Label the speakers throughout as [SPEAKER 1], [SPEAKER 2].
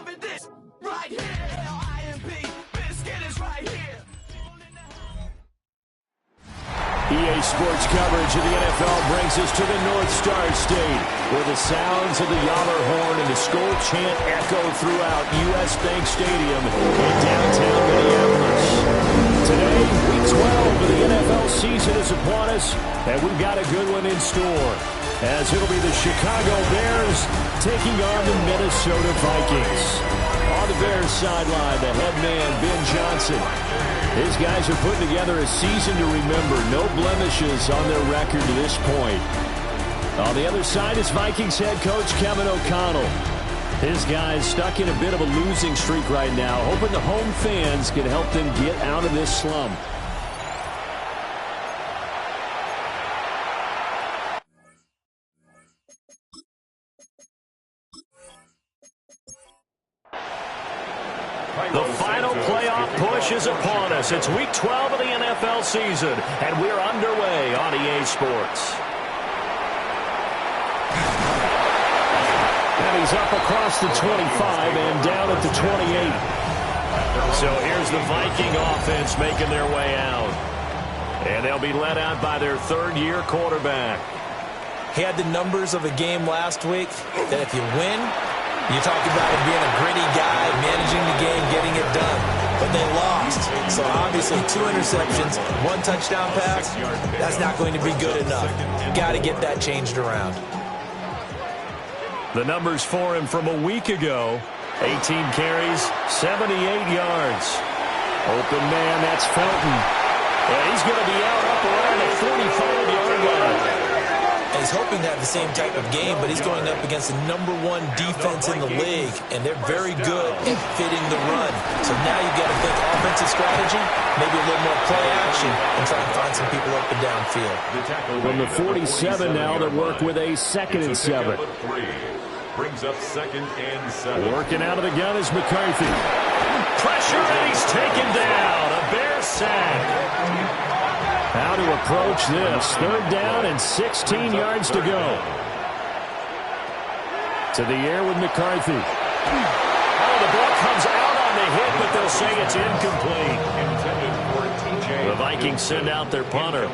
[SPEAKER 1] loving this right here. L-I-M-P, Biscuit is right here.
[SPEAKER 2] EA Sports coverage of the NFL brings us to the North Star State, where the sounds of the Yaller horn and the Skol chant echo throughout U.S. Bank Stadium in downtown Minneapolis. Today, Week 12 of the NFL season is upon us, and we've got a good one in store, as it'll be the Chicago Bears taking on the Minnesota Vikings. On the Bears sideline, the head man, Ben Johnson. His guys are putting together a season to remember. No blemishes on their record to this point. On the other side is Vikings head coach Kevin O'Connell. His guys stuck in a bit of a losing streak right now, hoping the home fans can help them get out of this slump. The final playoff push is upon us. It's Week 12 of the NFL season, and we're underway on EA Sports. And he's up across the 25 and down at the 28. So here's the Viking offense making their way out. And they'll be led out by their third-year quarterback.
[SPEAKER 3] He had the numbers of a game last week that if you win, you talk about him being a gritty guy, managing the game, getting it done. But they lost. So obviously 2 interceptions, 1 touchdown pass, that's not going to be good enough. Got to get that changed around.
[SPEAKER 2] The numbers for him from a week ago: 18 carries, 78 yards. Open man, that's Felton. And he's going to be out up around the 45-yard line.
[SPEAKER 3] He's hoping to have the same type of game, but he's going up against the #1 defense in the league, and they're very good at fitting the run. So now you've got to think offensive strategy, maybe a little more play action, and try and find some people up and downfield.
[SPEAKER 2] From the 47 now, they work with a 2nd and 7.
[SPEAKER 4] Brings up 2nd and 7.
[SPEAKER 2] Working out of the gun is McCarthy. Pressure, and he's taken down. A Bear sack. How to approach this. 3rd down and 16 yards to go. To the air with McCarthy. Oh, the ball comes out on the hit, but they'll say it's incomplete. The Vikings send out their punter.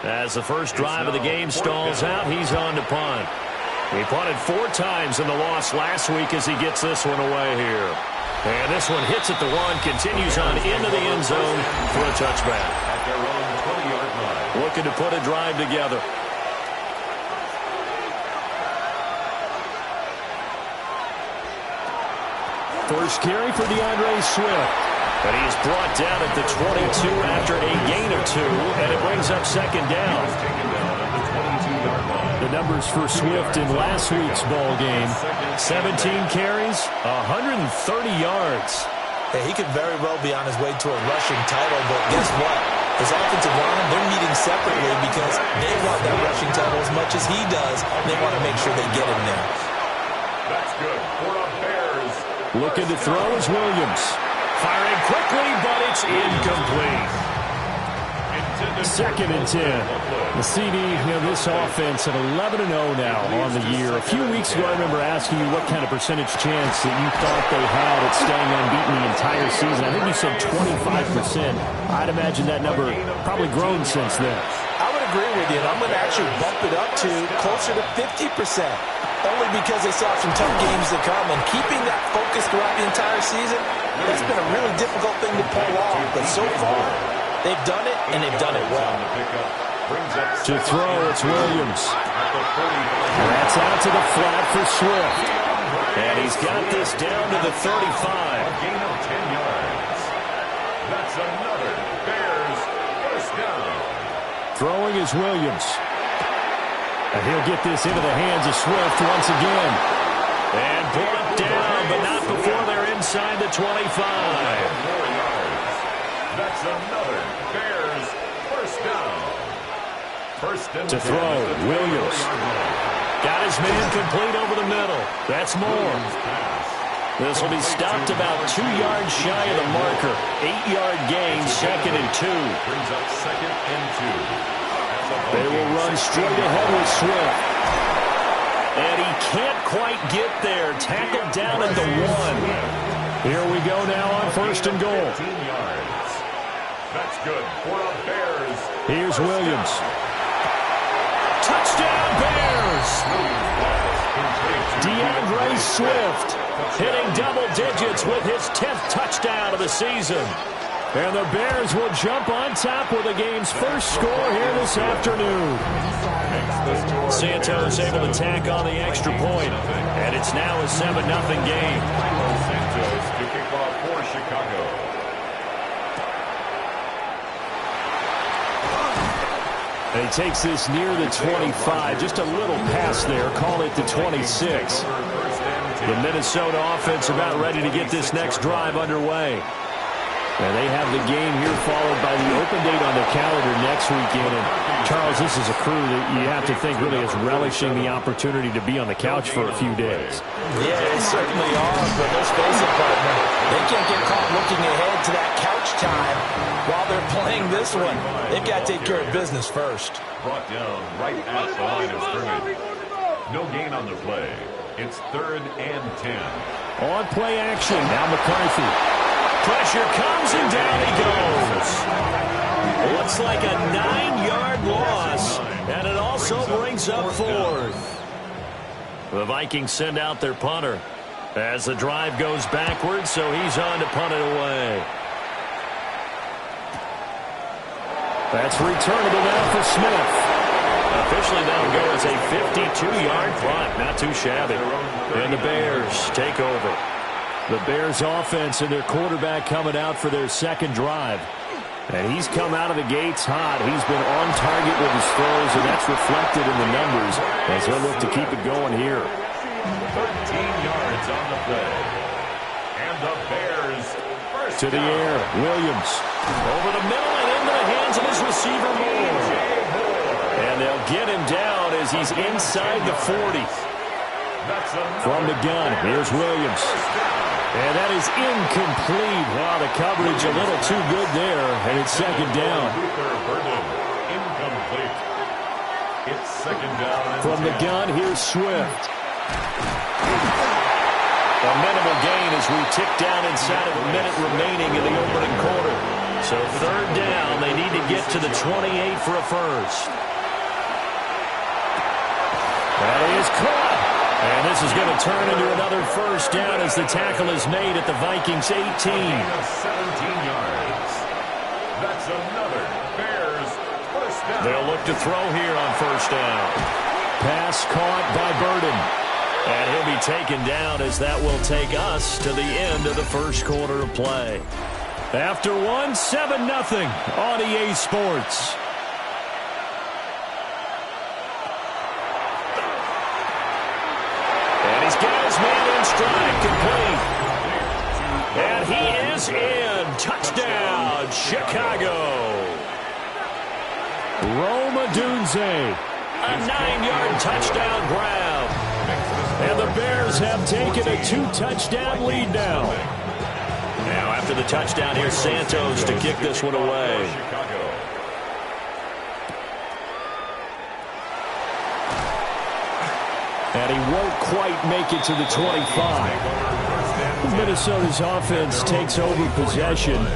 [SPEAKER 2] As the first drive of the game stalls out, he's on to punt. He punted 4 times in the loss last week as he gets this one away here. And this one hits at the 1, continues on into the end zone for a touchback.
[SPEAKER 4] At their own 20-yard line.
[SPEAKER 2] Looking to put a drive together. First carry for DeAndre Swift. And he is brought down at the 22 after a gain of 2, and it brings up 2nd down. The numbers for Swift in last week's ball game: 17 carries, 130 yards.
[SPEAKER 3] Yeah, he could very well be on his way to a rushing title, but guess what? His offensive line, they're meeting separately because they want that rushing title as much as he does. They want to make sure they get him there.
[SPEAKER 4] That's good for the Bears.
[SPEAKER 2] Looking to throw is Williams. Firing quickly, but it's incomplete. 2nd and 10. The CD, this offense at 11-0 now on the year. A few weeks ago, I remember asking you what kind of percentage chance that you thought they had at staying unbeaten the entire season. I think you said 25%. I'd imagine that number probably grown since then.
[SPEAKER 3] I would agree with you, and I'm going to actually bump it up to closer to 50%. Only because they saw some tough games to come, and keeping that focus throughout the entire season, that's been a really difficult thing to pull off. But so far, they've done it, and they've done it well.
[SPEAKER 2] To throw, it's Williams. That's out to the flat for Swift. And he's got this down to the 35.
[SPEAKER 4] Gain of 10 yards. That's another Bears first down.
[SPEAKER 2] Throwing is Williams. And he'll get this into the hands of Swift once again. And brought down, but not before they're inside the 25.
[SPEAKER 4] 4 yards. That's another Bears first down.
[SPEAKER 2] To throw, Williams. Got his man complete over the middle. That's more. This will be stopped about 2 yards shy of the marker. 8-yard gain, 2nd and 2.
[SPEAKER 4] Brings up 2nd and 2.
[SPEAKER 2] They will run straight ahead with Swift. And he can't quite get there. Tackled down at the 1. Here we go now on first and goal.
[SPEAKER 4] 15 yards. That's good for the Bears.
[SPEAKER 2] Here's Williams. Touchdown, Bears! DeAndre Swift hitting double digits with his 10th touchdown of the season. And the Bears will jump on top with the game's first score here this afternoon. Santos able to tack on the extra point, and it's now a 7-0 game.
[SPEAKER 4] Santos to kick off for Chicago.
[SPEAKER 2] And he takes this near the 25, just a little pass there, call it the 26. The Minnesota offense about ready to get this next drive underway. And they have the game here followed by the open date on the calendar next weekend. And Charles, this is a crew that you have to think really is relishing the opportunity to be on the couch for a few days.
[SPEAKER 3] Yeah, they certainly are, but let's face it, partner. They can't get caught looking ahead to that couch time while they're playing this one. They've got to take care of business first.
[SPEAKER 4] Brought down right at the line of scrimmage. No gain on the play. It's 3rd and 10.
[SPEAKER 2] On play action, now McCarthy. Pressure comes and down he goes. Looks like a 9-yard loss, and it also brings up 4th. The Vikings send out their punter as the drive goes backwards, so he's on to punt it away. That's returnable now for Smith. Officially that'll go as a 52-yard punt. Not too shabby. And the Bears take over. The Bears offense and their quarterback coming out for their second drive. And he's come out of the gates hot. He's been on target with his throws, and that's reflected in the numbers as he'll look to keep it going here.
[SPEAKER 4] 13 yards on the play. And the Bears first
[SPEAKER 2] to the air. Williams over the middle and into the hands of his receiver Moore. And they'll get him down as he's inside the 40. From the gun, here's Williams. And that is incomplete. Wow, the coverage a little too good there, and it's second down.
[SPEAKER 4] Incomplete. It's second down.
[SPEAKER 2] From the gun, here's Swift. A minimal gain as we tick down inside of a minute remaining in the opening quarter. So 3rd down, they need to get to the 28 for a first. That is caught. And this is going to turn into another first down as the tackle is made at the Vikings 18.
[SPEAKER 4] 17 yards. That's another Bears first down.
[SPEAKER 2] They'll look to throw here on first down. Pass caught by Burden. And he'll be taken down as that will take us to the end of the first quarter of play. After one, 7-0 on EA Sports. He's got his man in stride, complete. And he is in. Touchdown, Chicago. Rome Odunze, a 9-yard touchdown grab. And the Bears have taken a 2-touchdown lead now. Now, after the touchdown, here's Santos to kick this one away. And he won't quite make it to the 25. Minnesota's offense takes over possession.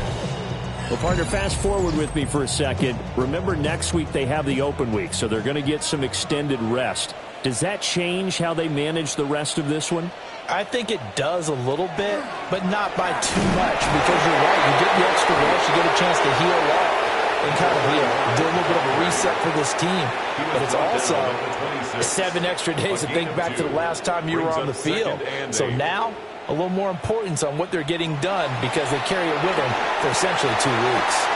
[SPEAKER 2] Well, partner, fast forward with me for a second. Remember, next week they have the open week, so they're going to get some extended rest. Does that change how they manage the rest of this one?
[SPEAKER 3] I think it does a little bit, but not by too much, because you're right. You get the extra rest, you get a chance to heal up and kind of do a little bit of a reset for this team. But it's also 7 extra days to think back to the last time you were on the field. So now, a little more importance on what they're getting done because they carry it with them for essentially 2 weeks.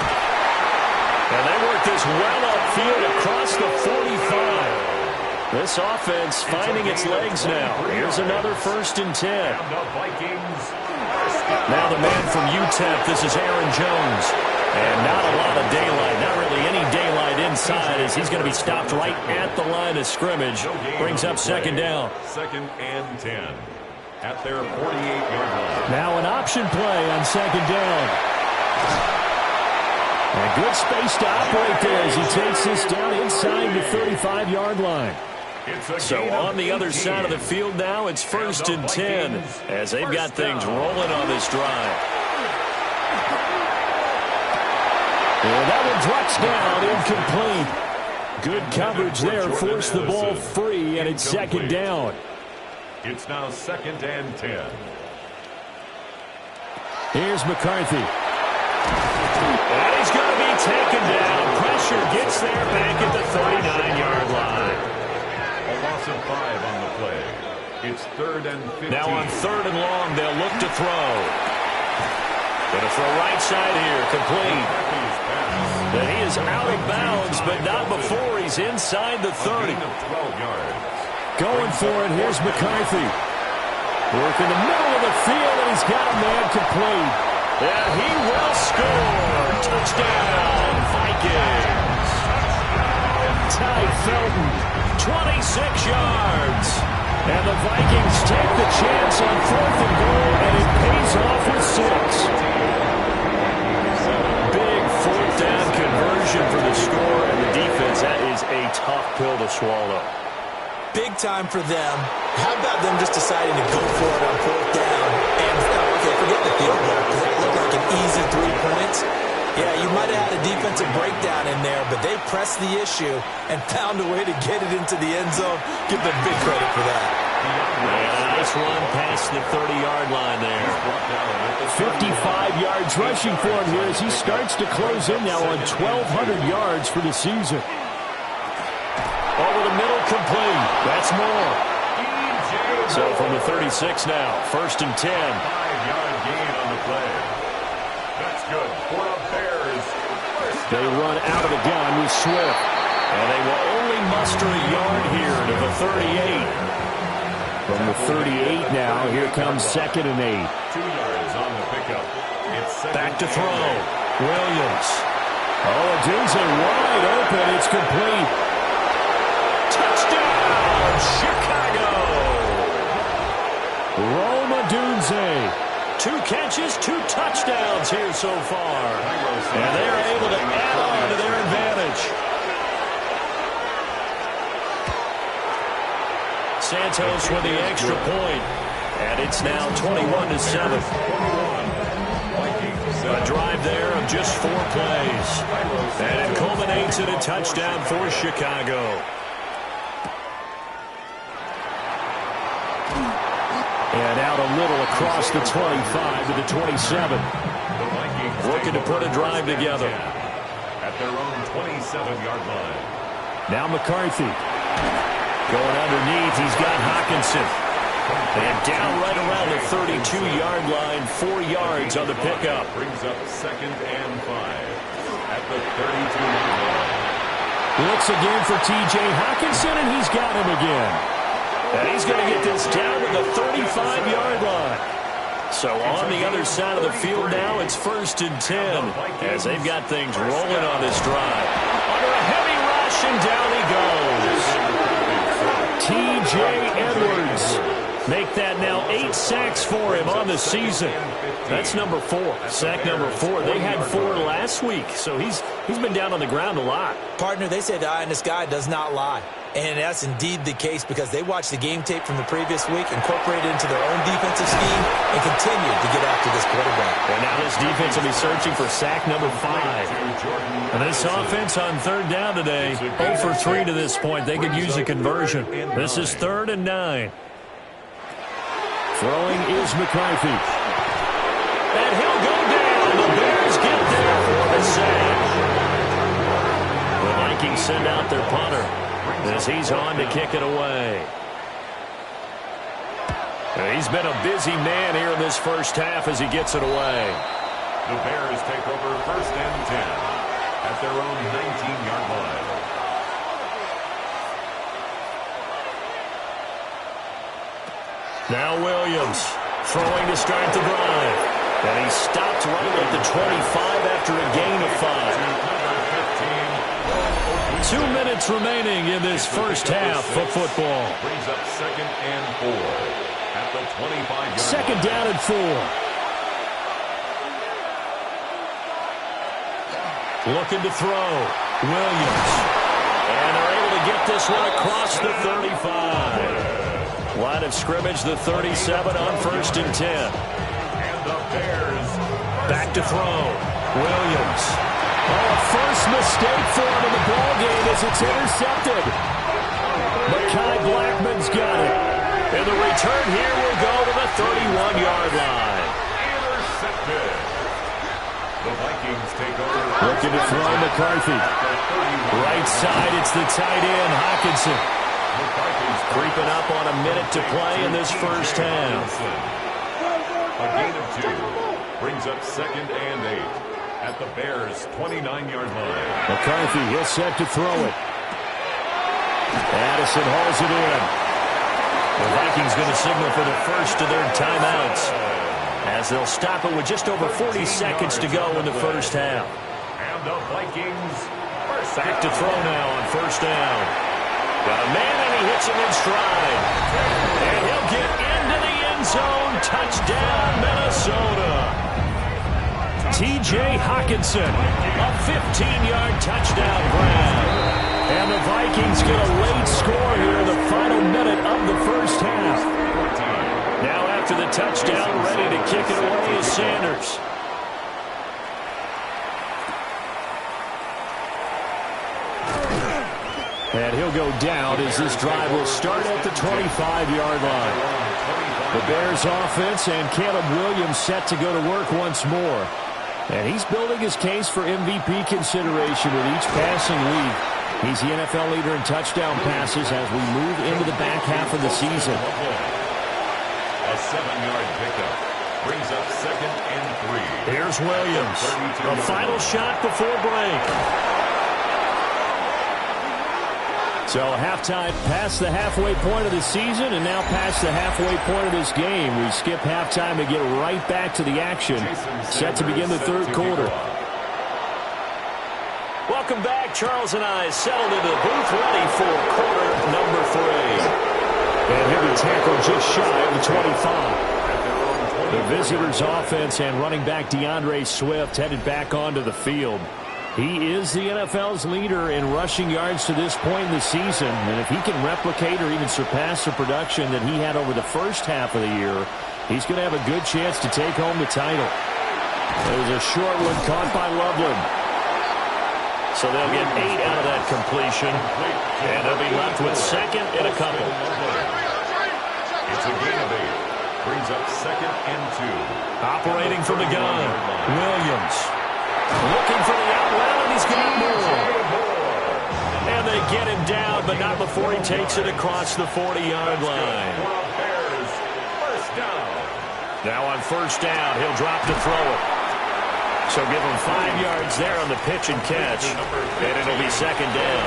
[SPEAKER 2] And they work this well upfield across the 45. This offense finding its legs now. Here's another 1st and 10. Now the man from UTEP, this is Aaron Jones. And not a lot of daylight, not really any daylight inside as he's going to be stopped right at the line of scrimmage. Brings up second down.
[SPEAKER 4] 2nd and 10 at their 48-yard line.
[SPEAKER 2] Now an option play on second down. And a good space to operate there as he takes this down inside the 35-yard line. So on the other side of the field now, it's 1st and 10 as they've got things rolling on this drive. And that one drops down, incomplete. Good coverage there, forced the ball free, and it's 2nd down.
[SPEAKER 4] It's now 2nd and 10.
[SPEAKER 2] Here's McCarthy. And he's going to be taken down. Pressure gets there back at the 39-yard line.
[SPEAKER 4] A loss of 5 on the play. It's 3rd and 15.
[SPEAKER 2] Now on 3rd and long, they'll look to throw. Going to throw right side here, complete. And he is out of bounds, but not before he's inside the 30. Going for it, here's McCarthy. Working the middle of the field, and he's got a man complete. And he will score. Touchdown, Vikings. Ty Felton, 26 yards. And the Vikings take the chance on 4th and goal, and it pays off with 6. Big 4th down conversion for the score, and the defense, that is a tough pill to swallow.
[SPEAKER 3] Big time for them. How about them just deciding to go for it on 4th down? And, okay, forget the field goal, because it looked like an easy 3 points. Yeah, you might have had a defensive breakdown in there, but they pressed the issue and found a way to get it into the end zone. Give them big credit for that.
[SPEAKER 2] Nice run past the 30-yard line there. 55 yards rushing for him here as he starts to close in now on 1,200 yards for the season. Over the middle, complete. That's more. So from the 36 now, 1st and 10.
[SPEAKER 4] 5-yard gain on the play. That's good for the Bears.
[SPEAKER 2] They run out of the gun with Swift. And they will only muster a yard here to the 38. From the 38 now, here comes 2nd and 8.
[SPEAKER 4] 2 yards on the pickup.
[SPEAKER 2] Back to throw. Williams. Oh, Dunze wide open. It's complete. Touchdown, Chicago. Rome Odunze. 2 catches, 2 touchdowns here so far. And they're able to add on to their advantage. Santos with the extra point. And it's now 21-7. A drive there of just 4 plays. And it culminates in a touchdown for Chicago. And out a little across the 25 to the 27. Looking to put a drive together.
[SPEAKER 4] At their own 27-yard line.
[SPEAKER 2] Now McCarthy. Going underneath, he's got Hockenson. And down right around the 32-yard line, 4 yards on the pickup.
[SPEAKER 4] Brings up 2nd and 5 at the 32-yard line.
[SPEAKER 2] Looks again for T.J. Hockenson, and he's got him again. And he's going to get this down to the 35-yard line. So on the other side of the field now, it's 1st and 10 as they've got things rolling on this drive. Under a heavy rush, and down he goes. T.J. Edwards. Make that now 8 sacks for him on the season. That's number 4. Sack number 4. They had 4 last week, so he's been down on the ground a lot.
[SPEAKER 3] Partner, they say the eye in the sky does not lie. And that's indeed the case because they watched the game tape from the previous week, incorporated it into their own defensive scheme, and continued to get after this quarterback.
[SPEAKER 2] And now this defense will be searching for sack number 5. And this offense on 3rd down today, 0 for 3 to this point. They could use a conversion. This is 3rd and 9. Throwing is McCarthy. And he'll go down. The Bears get there for the sack. The Vikings send out their punter as he's on to kick it away. He's been a busy man here in this first half as he gets it away.
[SPEAKER 4] The Bears take over 1st and 10 at their own 19-yard line.
[SPEAKER 2] Now Williams throwing to start the drive. And he stopped right at the 25 after a gain of 5. 2 minutes remaining in this first half of football.
[SPEAKER 4] Brings up 2nd and 4 at the 25-yard
[SPEAKER 2] 2nd down and 4. Looking to throw. Williams. And they're able to to get this one across the 35. Line of scrimmage, the 37 on 1st and 10.
[SPEAKER 4] And the Bears
[SPEAKER 2] back to throw. Williams. Oh, a first mistake for him in the ballgame as it's intercepted. Mekhi Blackman's got it. And the return here will go to the 31-yard line.
[SPEAKER 4] intercepted. The Vikings take over.
[SPEAKER 2] Looking to throw McCarthy. Right side, it's the tight end, Hockenson. Creeping up on a minute to play in this first half.
[SPEAKER 4] A gain of 2 brings up 2nd and 8 at the Bears' 29-yard line.
[SPEAKER 2] McCarthy, he'll set to throw it. Addison hauls it in. The Vikings going to signal for the first of their timeouts as they'll stop it with just over 40 seconds to go in the first half.
[SPEAKER 4] And the Vikings
[SPEAKER 2] back to throw now on 1st down. Got a man and he hits him in stride. And he'll get into the end zone. Touchdown, Minnesota. T.J. Hockenson, a 15-yard touchdown grab. And the Vikings get a late score here in the final minute of the first half. Now after the touchdown, ready to kick it away is Sanders. And he'll go down as this drive will start at the 25-yard line. The Bears offense and Caleb Williams set to go to work once more. And he's building his case for MVP consideration with each passing week. He's the NFL leader in touchdown passes as we move into the back half of the season.
[SPEAKER 4] A 7-yard pickup brings up 2nd and 3.
[SPEAKER 2] Here's Williams. The final shot before break. So halftime past the halfway point of the season and now past the halfway point of this game. We skip halftime to get right back to the action. Set to begin the third quarter. Welcome back. Charles and I settled into the booth ready for quarter number 3. And he'll be tackled just shy of the 25. The visitors' offense and running back DeAndre Swift headed back onto the field. He is the NFL's leader in rushing yards to this point in the season. And if he can replicate or even surpass the production that he had over the first half of the year, he's going to have a good chance to take home the title. There's a short one caught by Loveland. So they'll get 8 out of that completion. And they'll be left with 2nd and a couple.
[SPEAKER 4] It's a gain of 8. Brings up 2nd and 2.
[SPEAKER 2] Operating from the gun, Williams. Looking for the out route, and he's got more. And they get him down, but not before he takes it across the 40-yard line.
[SPEAKER 4] Bears first down.
[SPEAKER 2] Now on 1st down, he'll drop to throw it. So give him 5 yards there on the pitch and catch, and it'll be 2nd down.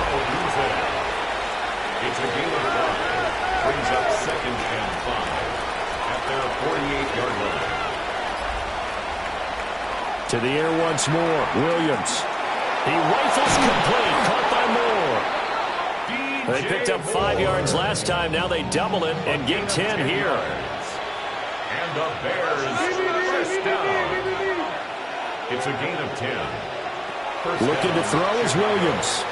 [SPEAKER 4] It's a gain of 5. Brings up 2nd and 5 at their 48-yard line.
[SPEAKER 2] To the air once more, Williams. He rifles complete, caught by Moore. They picked up 5 yards last time. Now they double it and get 10 here.
[SPEAKER 4] And the Bears first down. It's a gain of 10.
[SPEAKER 2] Looking to throw is Williams.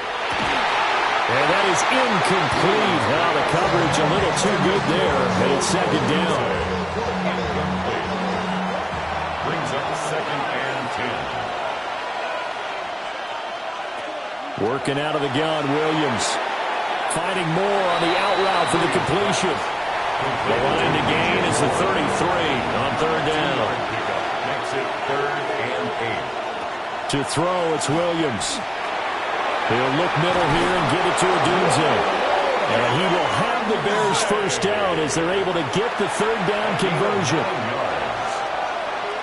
[SPEAKER 2] And that is incomplete. Now the coverage a little too good there, and it's 2nd down.
[SPEAKER 4] Brings up 2nd and 10.
[SPEAKER 2] Working out of the gun, Williams. Finding Moore on the out route for the completion. The line to gain is the 33 on 3rd down.
[SPEAKER 4] Makes it 3rd and 8.
[SPEAKER 2] To throw, it's Williams. He'll look middle here and get it to Odunze. And he will have the Bears first down as they're able to get the 3rd down conversion.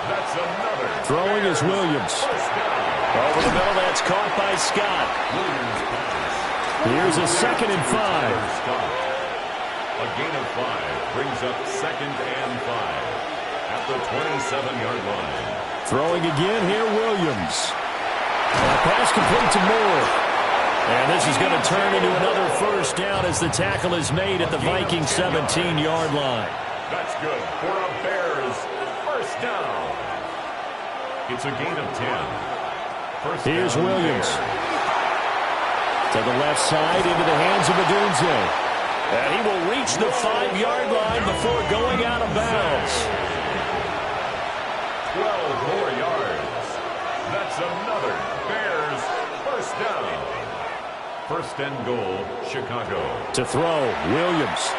[SPEAKER 4] That's another.
[SPEAKER 2] Throwing is Williams. Over the middle, that's caught by Scott. Here's a 2nd and 5.
[SPEAKER 4] A gain of 5 brings up 2nd and 5 at the 27-yard line.
[SPEAKER 2] Throwing again here, Williams. And a pass complete to Moore. And this is going to turn into another first down as the tackle is made at the Vikings 17-yard line.
[SPEAKER 4] That's good for a Bears first down. It's a gain of 10.
[SPEAKER 2] Here's Williams. To the left side, into the hands of Odunze. And he will reach the 5-yard line before going out of bounds.
[SPEAKER 4] 12 more yards. That's another Bears first down. First and goal, Chicago.
[SPEAKER 2] To throw, Williams.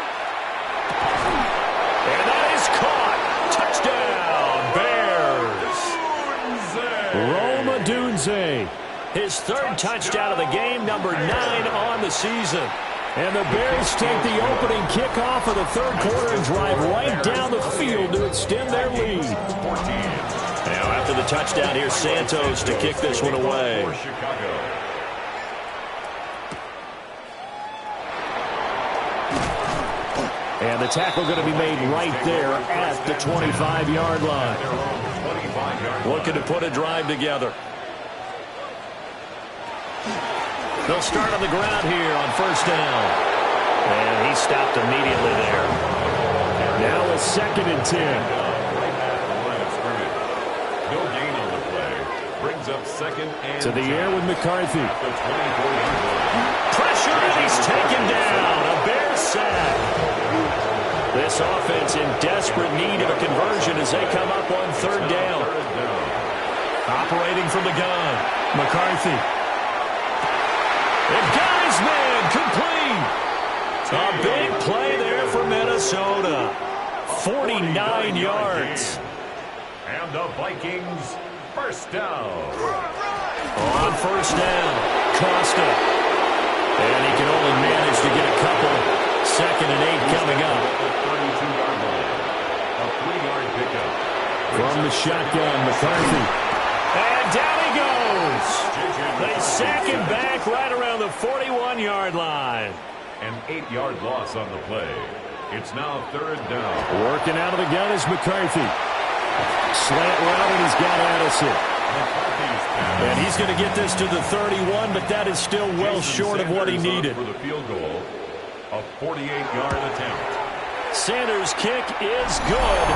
[SPEAKER 2] And that is caught. Touchdown, Bears. Rome Odunze. His third touchdown of the game, number 9 on the season. And the Bears take the opening kickoff of the third quarter and drive right down the field to extend their lead. Now after the touchdown, here's Santos to kick this one away. And the tackle going to be made right there at the 25-yard line. Looking to put a drive together. They'll start on the ground here on first down. And he stopped immediately there. Now a 2nd and 10.
[SPEAKER 4] No gain on the play. Brings up 2nd and
[SPEAKER 2] to the air with McCarthy.
[SPEAKER 4] Pressure,
[SPEAKER 2] and he's taken down. A Bears sack. This offense in desperate need of a conversion as they come up on third down. Operating from the gun. McCarthy. And got his man complete. A big play there for Minnesota. 49 yards.
[SPEAKER 4] And the Vikings first down.
[SPEAKER 2] On first down, Costa. And he can only manage to get a couple. 2nd and 8 coming up.
[SPEAKER 4] A 3-yard pickup.
[SPEAKER 2] From the shotgun, McCarthy. And down he goes. They sack him back right around the 41-yard line.
[SPEAKER 4] An 8-yard loss on the play. It's now third down.
[SPEAKER 2] Working out of the gun is McCarthy. Slant route, and he's got Addison. And he's going to get this to the 31, but that is still well short of what he needed.
[SPEAKER 4] For the field goal, a 48-yard attempt.
[SPEAKER 2] Sanders' kick is good.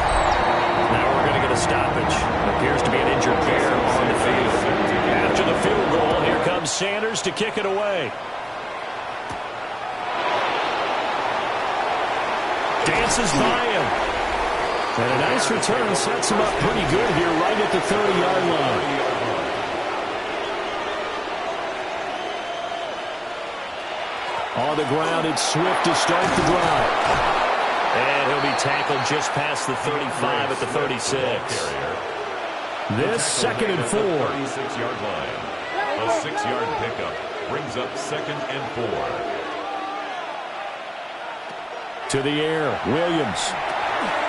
[SPEAKER 2] Now we're going to get a stoppage. Appears to be an injured Bear on the field. After the field goal, here comes Sanders to kick it away. Dances by him. And a nice return sets him up pretty good here right at the 30-yard line. On the ground, it's Swift to start the drive. And he'll be tackled just past the 35 at the 36. This 2nd and 4.
[SPEAKER 4] 36-yard line. A 6-yard pickup brings up 2nd and 4.
[SPEAKER 2] To the air, Williams.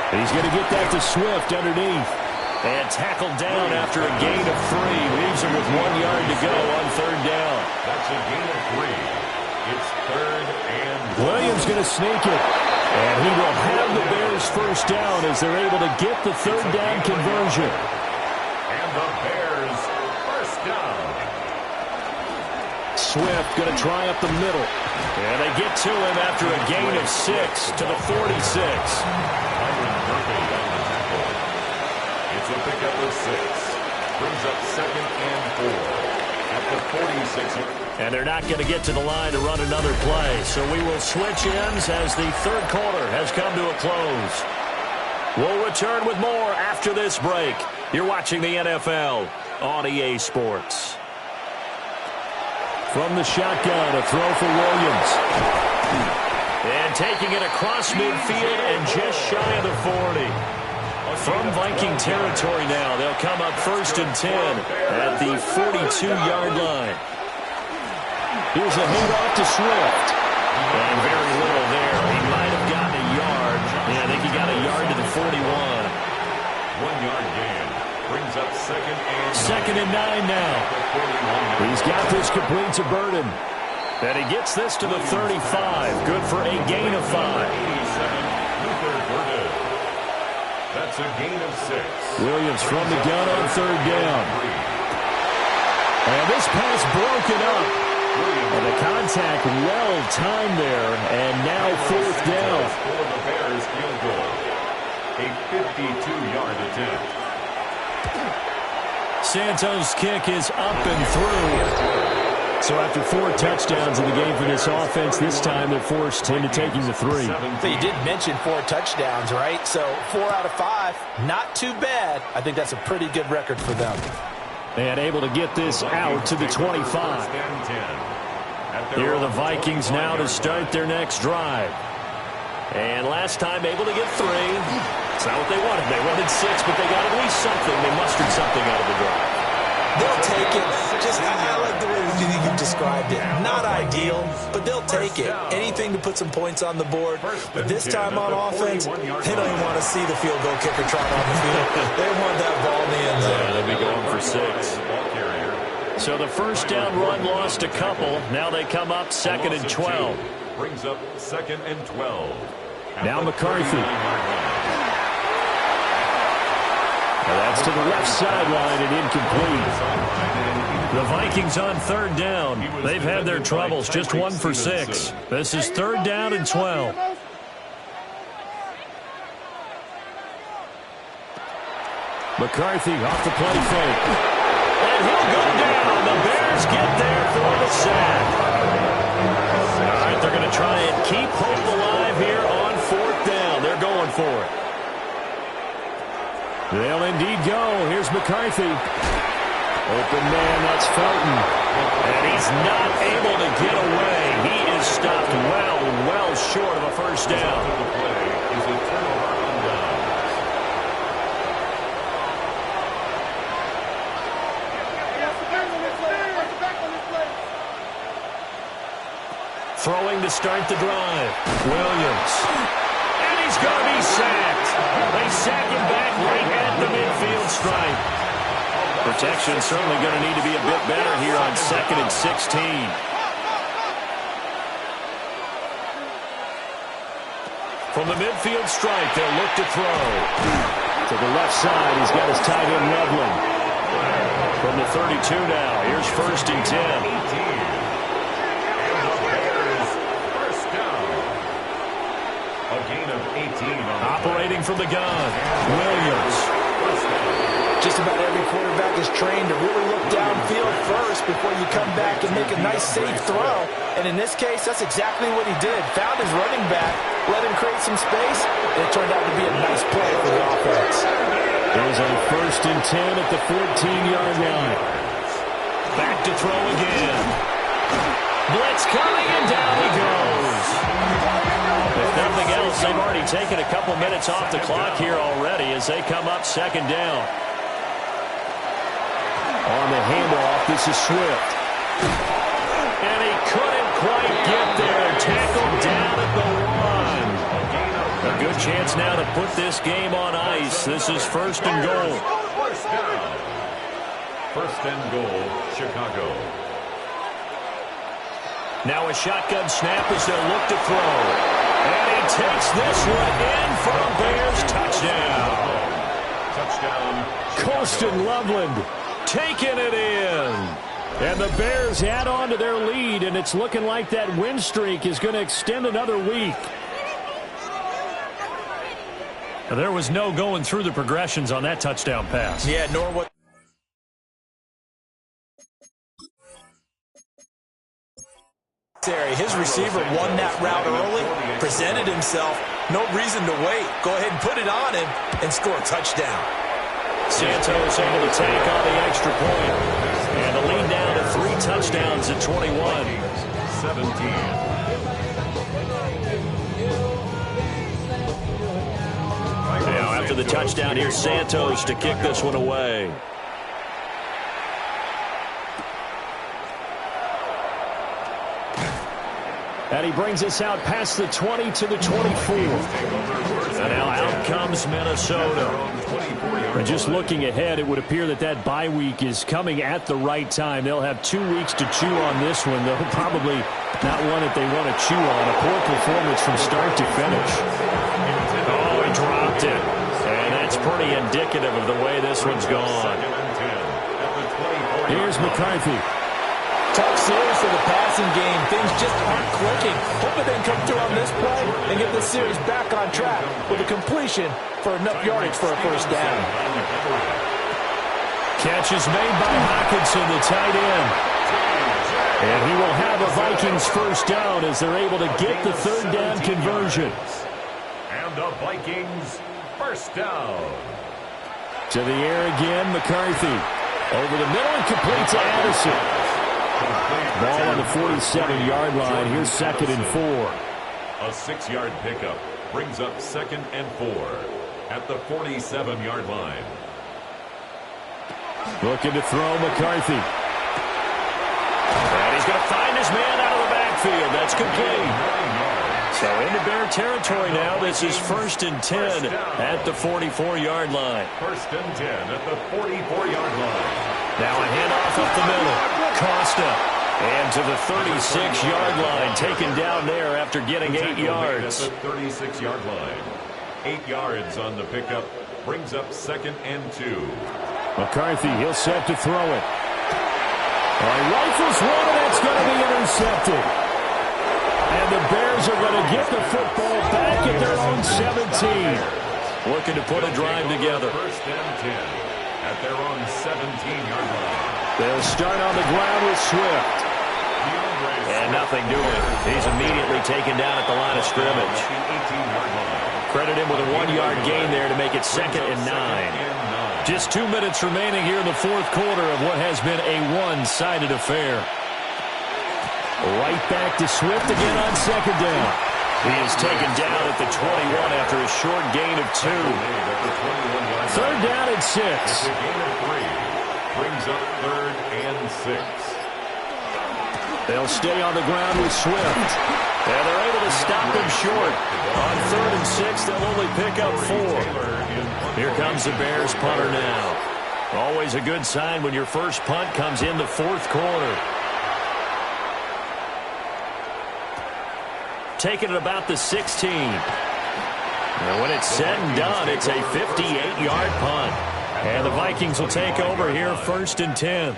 [SPEAKER 2] He's going to get that to Swift underneath. And tackled down after a gain of 3. Leaves him with 1 yard to go on third down.
[SPEAKER 4] That's a gain of 3. It's third and
[SPEAKER 2] Williams going to sneak it. And he will have the Bears first down as they're able to get the third down conversion.
[SPEAKER 4] And the Bears first down.
[SPEAKER 2] Swift going to try up the middle. And they get to him after a gain of 6 to the 46.
[SPEAKER 4] It's a pickup of 6. Brings up 2nd and 4 at the 46.
[SPEAKER 2] And they're not going to get to the line to run another play. So we will switch ends as the third quarter has come to a close. We'll return with more after this break. You're watching the NFL on EA Sports. From the shotgun, a throw for Williams. And taking it across midfield and just shy of the 40. From Viking territory now, they'll come up 1st and 10 at the 42-yard line. Here's a handoff to Swift. And very little there. He might have gotten a yard. Yeah, I think he got a yard to the 41.
[SPEAKER 4] 1-yard gain. Brings up
[SPEAKER 2] 2nd and 9 now. He's got this complete to Burden. And he gets this to the 35. Good for a gain of 5.
[SPEAKER 4] That's a gain of 6.
[SPEAKER 2] Williams from the gun on third down. And this pass broken up. And the contact well timed there. And now fourth down.
[SPEAKER 4] For the Bears field goal. A 52-yard attempt.
[SPEAKER 2] Santos' kick is up and through. So after 4 touchdowns in the game for this offense, this time they're forced into taking the 3.
[SPEAKER 3] So you did mention 4 touchdowns, right? So 4 out of 5, not too bad. I think that's a pretty good record for them.
[SPEAKER 2] And able to get this out to the 25. Here are the Vikings now to start their next drive. And last time able to get 3. It's not what they wanted. They wanted 6, but they got at least something. They mustered something out of the drive.
[SPEAKER 3] They'll take it. I like the way you described it. Not ideal, but they'll take it. Anything to put some points on the board. But this time on offense, they don't even want to see the field goal kicker trot on the field. They want that ball in the end zone.
[SPEAKER 2] Yeah, they'll be going for 6. So the first down run lost a couple. Now they come up 2nd and 12.
[SPEAKER 4] Brings up 2nd and 12.
[SPEAKER 2] Now McCarthy. That's to the left sideline and incomplete. The Vikings on 3rd down. They've had their troubles, just 1 for 6. This is 3rd down and 12. McCarthy off the play fake. And he'll go down. The Bears get there for the sack. All right, they're going to try and keep hope alive here on 4th down. They're going for it. They'll indeed go. Here's McCarthy. Open man, that's Felton. And he's not able to get away. He is stopped well short of a first down. Throwing to start the drive. Williams. And he's going to be sacked. They sack him back right at the midfield stripe. Protection certainly going to need to be a bit better here on 2nd and 16. From the midfield stripe, they'll look to throw. To the left side, he's got his tight end Loveland. From the 32 now, here's 1st and 10. Operating from the gun, Williams.
[SPEAKER 3] Just about every quarterback is trained to really look downfield first before you come back and make a nice, safe throw. And in this case, that's exactly what he did. Found his running back, let him create some space, and it turned out to be a nice play for the offense.
[SPEAKER 2] There's a 1st and 10 at the 14-yard line. Back to throw again. Blitz coming, and down he goes. If nothing else, they've already taken a couple minutes off the clock here already as they come up 2nd down. On the handoff, this is Swift. And he couldn't quite get there. Tackled down at the 1. A good chance now to put this game on ice. This is 1st and goal.
[SPEAKER 4] 1st and goal, Chicago.
[SPEAKER 2] Now a shotgun snap as they'll look to throw. And he takes this one in for a Bears touchdown.
[SPEAKER 4] Touchdown.
[SPEAKER 2] Colston Loveland taking it in. And the Bears add on to their lead, and it's looking like that win streak is going to extend another week. There was no going through the progressions on that touchdown pass.
[SPEAKER 3] Yeah, nor what. His receiver won that route early, presented himself, no reason to wait. Go ahead and put it on him and score a touchdown.
[SPEAKER 2] Santos able to take on the extra point. And the lead down to 3 touchdowns at 21.
[SPEAKER 4] 17.
[SPEAKER 2] Now after the touchdown, here's Santos to kick this one away. And he brings us out past the 20 to the 24. And now out comes Minnesota. And just looking ahead, it would appear that that bye week is coming at the right time. They'll have 2 weeks to chew on this one, though probably not one that they want to chew on. A poor performance from start to finish. Oh, he dropped it. And that's pretty indicative of the way this one's gone. Here's McCarthy.
[SPEAKER 3] Tough series for the passing game. Things just aren't clicking. Hoping they can come through on this play and get the series back on track with a completion for enough yardage for a first down.
[SPEAKER 2] Catch is made by Hockenson, the tight end. And he will have a Vikings first down as they're able to get the third down conversion.
[SPEAKER 4] And the Vikings first down.
[SPEAKER 2] To the air again, McCarthy. Over the middle and complete to Addison. Ball on the 47-yard line. Here's 2nd and 4.
[SPEAKER 4] A 6-yard pickup brings up 2nd and 4 at the 47-yard line.
[SPEAKER 2] Looking to throw McCarthy. And he's going to find his man out of the backfield. That's complete. So into Bear territory now. This is 1st and 10 at the 44-yard line.
[SPEAKER 4] 1st and 10 at the 44-yard line.
[SPEAKER 2] Now a handoff up the middle. Costa. And to the 36-yard line. Taken down there after getting 8 yards.
[SPEAKER 4] At the 36-yard line. 8 yards on the pickup. Brings up 2nd and 2.
[SPEAKER 2] McCarthy, he'll set to throw it. He rifles one, and that's going to be intercepted. And the Bears are going to get the football back at their own 17. Looking to put a drive together.
[SPEAKER 4] 1st and 10 at their own 17-yard line.
[SPEAKER 2] They'll start on the ground with Swift. And nothing doing. He's immediately taken down at the line of scrimmage. Credit him with a 1-yard gain there to make it 2nd and 9. Just 2 minutes remaining here in the 4th quarter of what has been a one-sided affair. Right back to Swift again on 2nd down. He is taken down at the 21 after a short gain of 2. 3rd down and 6.
[SPEAKER 4] It's a gain of 3. Brings up 3rd and 6.
[SPEAKER 2] They'll stay on the ground with Swift. And they're able to stop him short. On 3rd and 6, they'll only pick up 4. Here comes the Bears punter now. Always a good sign when your first punt comes in the 4th quarter. Taking it about the 16. And when it's said and done, it's a 58-yard punt. And the Vikings will take over here 1st and 10.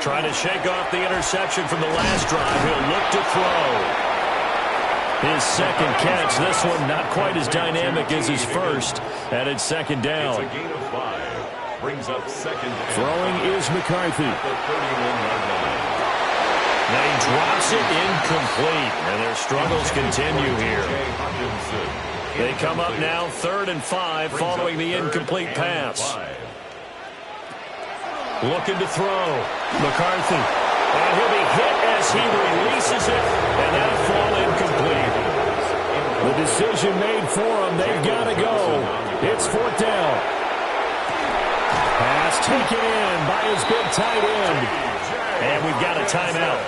[SPEAKER 2] Trying to shake off the interception from the last drive. He'll look to throw. His 2nd catch. This one not quite as dynamic as his first. And it's 2nd down.
[SPEAKER 4] It's a gain of 5. Brings up 2nd.
[SPEAKER 2] Throwing is McCarthy.
[SPEAKER 4] At the 31-yard line.
[SPEAKER 2] Now he drops it incomplete. And their struggles continue here. They come up now 3rd and 5 following the incomplete pass. Looking to throw. McCarthy. And he'll be hit as he releases it. And that'll fall incomplete. The decision made for him. They've got to go. It's 4th down. Pass taken in by his big tight end. And we've got a timeout.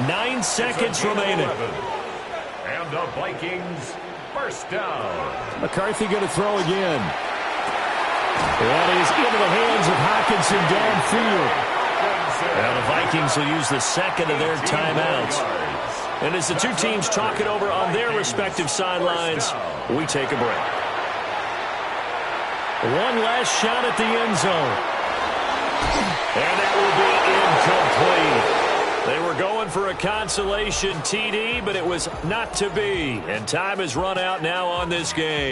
[SPEAKER 2] 9 seconds remaining.
[SPEAKER 4] And the Vikings first down.
[SPEAKER 2] McCarthy going to throw again. That is into the hands of Hockenson downfield. Now the Vikings will use the 2nd of their timeouts. And as the two teams talk it over on their respective sidelines, we take a break. One last shot at the end zone. And that will be incomplete. They were going for a consolation TD, but it was not to be. And time has run out now on this game.